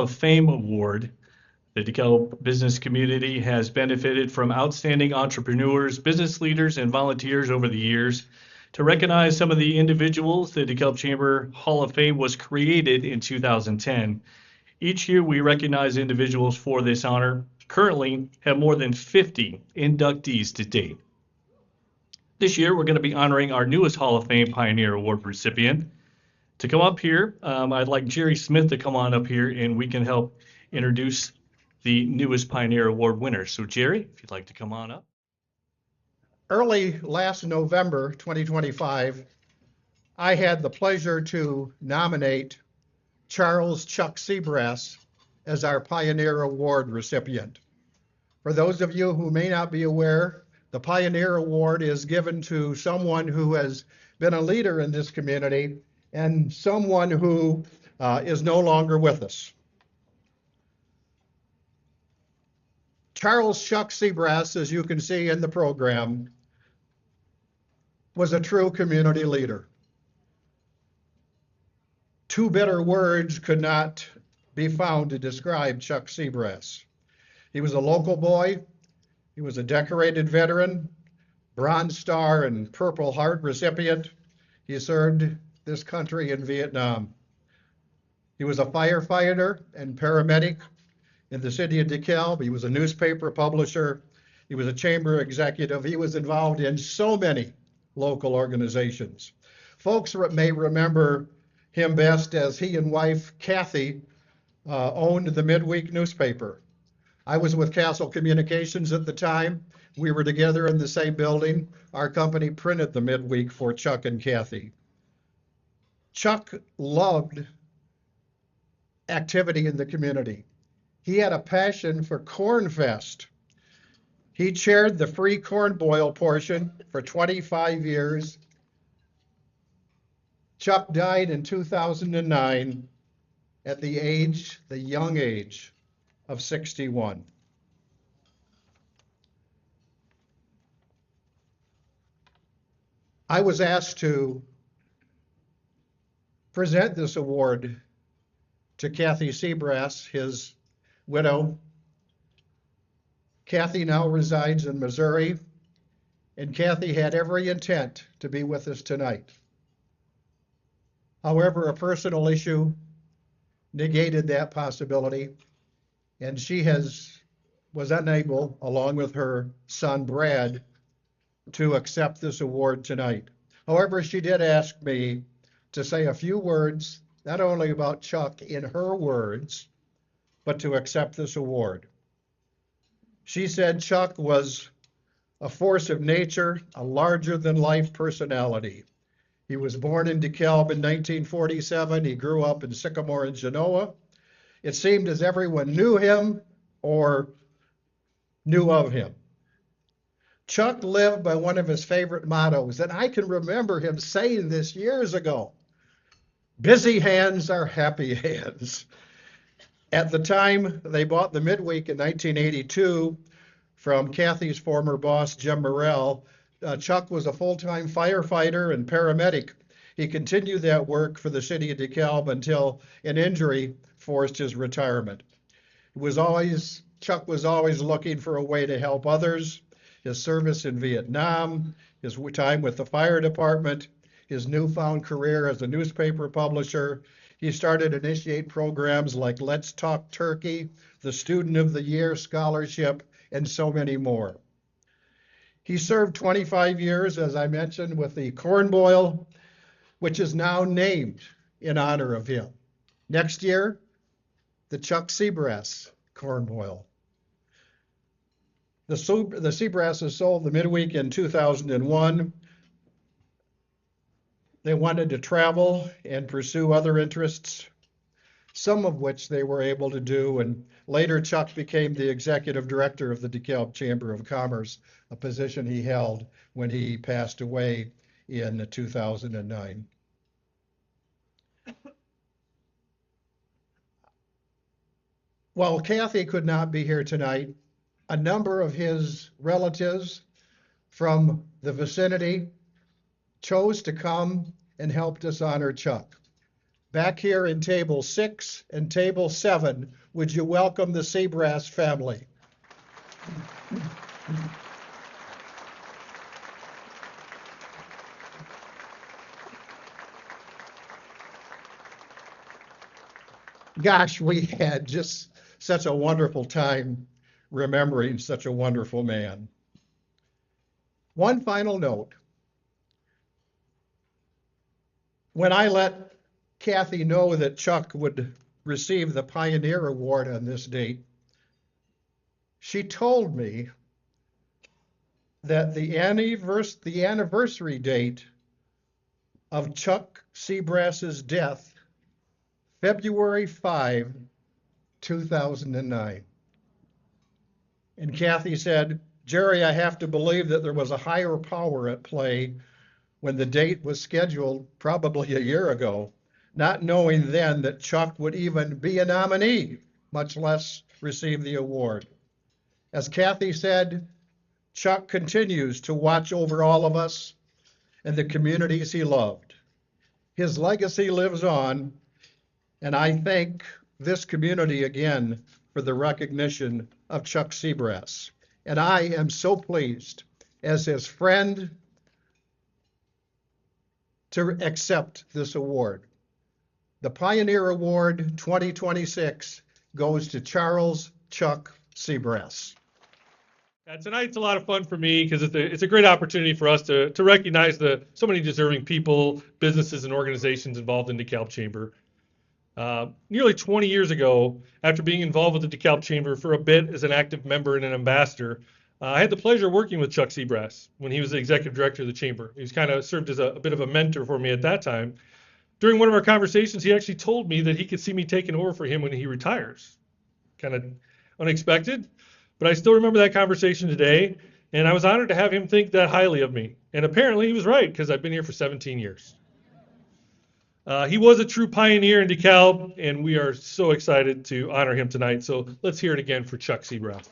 of Fame Award. The DeKalb business community has benefited from outstanding entrepreneurs, business leaders, and volunteers over the years. To recognize some of the individuals, the DeKalb Chamber Hall of Fame was created in 2010. Each year, we recognize individuals for this honor. Currently, have more than 50 inductees to date. This year, we're going to be honoring our newest Hall of Fame Pioneer Award recipient. To come up here, I'd like Jerry Smith to come on up here and we can help introduce the newest Pioneer Award winner. So Jerry, if you'd like to come on up. Early last November 2025, I had the pleasure to nominate Charles Chuck Siebrasse as our Pioneer Award recipient. For those of you who may not be aware, the Pioneer Award is given to someone who has been a leader in this community and someone who is no longer with us. Charles Chuck Siebrasse, as you can see in the program, was a true community leader. Two better words could not be found to describe Chuck Siebrasse. He was a local boy. He was a decorated veteran, Bronze Star and Purple Heart recipient. He served this country in Vietnam. He was a firefighter and paramedic in the city of DeKalb. He was a newspaper publisher. He was a chamber executive. He was involved in so many local organizations. Folks may remember him best as he and wife Kathy owned the midweek newspaper. I was with Castle Communications at the time. We were together in the same building. Our company printed the midweek for Chuck and Kathy. Chuck loved activity in the community. He had a passion for Corn Fest. He chaired the free corn boil portion for 25 years. Chuck died in 2009 at the young age of 61. I was asked to present this award to Kathy Siebrasse, his widow. Kathy now resides in Missouri, and Kathy had every intent to be with us tonight. However, a personal issue negated that possibility, and she was unable, along with her son Brad, to accept this award tonight. However, she did ask me to say a few words, not only about Chuck in her words, but to accept this award. She said Chuck was a force of nature, a larger-than-life personality. He was born in DeKalb in 1947. He grew up in Sycamore and Genoa. It seemed as everyone knew him or knew of him. Chuck lived by one of his favorite mottos, and I can remember him saying this years ago: busy hands are happy hands. At the time, they bought the midweek in 1982 from Kathy's former boss, Jim Morrell. Chuck was a full-time firefighter and paramedic. He continued that work for the city of DeKalb until an injury forced his retirement. Chuck was always looking for a way to help others. His service in Vietnam, his time with the fire department, his newfound career as a newspaper publisher. He started to initiate programs like Let's Talk Turkey, the Student of the Year Scholarship, and so many more. He served 25 years, as I mentioned, with the Corn Boil, which is now named in honor of him. Next year, the Chuck Siebrasse Corn Boil. The Siebrasses sold the midweek in 2001. They wanted to travel and pursue other interests, some of which they were able to do, and later Chuck became the executive director of the DeKalb Chamber of Commerce, a position he held when he passed away in 2009. While Kathy could not be here tonight, a number of his relatives from the vicinity chose to come and help us honor Chuck. Back here in table 6 and table 7, would you welcome the Siebrasse family? Gosh, we had just such a wonderful time remembering such a wonderful man. One final note. When I let Kathy know that Chuck would receive the Pioneer Award on this date, she told me that the anniversary date of Chuck Siebrasse's death, February 5, 2009. And Kathy said, "Jerry, I have to believe that there was a higher power at play when the date was scheduled probably a year ago, not knowing then that Chuck would even be a nominee, much less receive the award." As Kathy said, Chuck continues to watch over all of us and the communities he loved. His legacy lives on, and I thank this community again for the recognition of Chuck Siebrasse. And I am so pleased, as his friend, to accept this award. The Pioneer Award 2026 goes to Charles Chuck Siebrasse. Tonight's a lot of fun for me because it's a great opportunity for us to recognize so many deserving people, businesses, and organizations involved in DeKalb Chamber. Nearly 20 years ago, after being involved with the DeKalb Chamber for a bit as an active member and an ambassador, I had the pleasure of working with Chuck Siebrasse when he was the executive director of the chamber. He's kind of served as a bit of a mentor for me at that time. During one of our conversations, he actually told me that he could see me taking over for him when he retires. Kind of unexpected, but I still remember that conversation today, and I was honored to have him think that highly of me. And apparently he was right, because I've been here for 17 years. He was a true pioneer in DeKalb, and we are so excited to honor him tonight. So let's hear it again for Chuck Siebrasse.